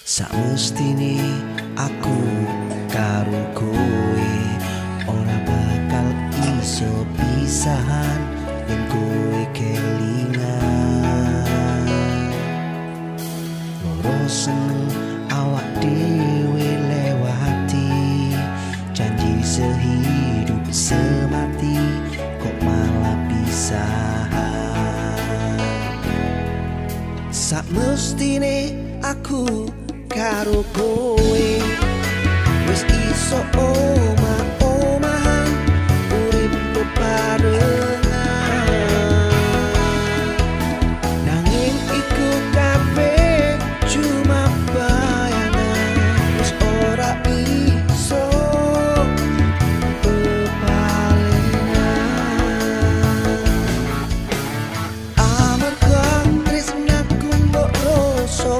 Samestine aku karo kowe ora bakal iso pisahan yen kowe kelingan. Loro seneng awak dhewe lewati janji sehidup semati kok malah pisahan. Samestine aku karo kowe wis iso omah-omahan urip bebarengan, nanging iku kabeh cuma bayangan wis ora iso bebarengan. Amarga tresnaku mbok rasa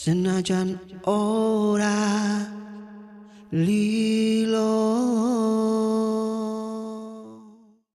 senajan ora lilo.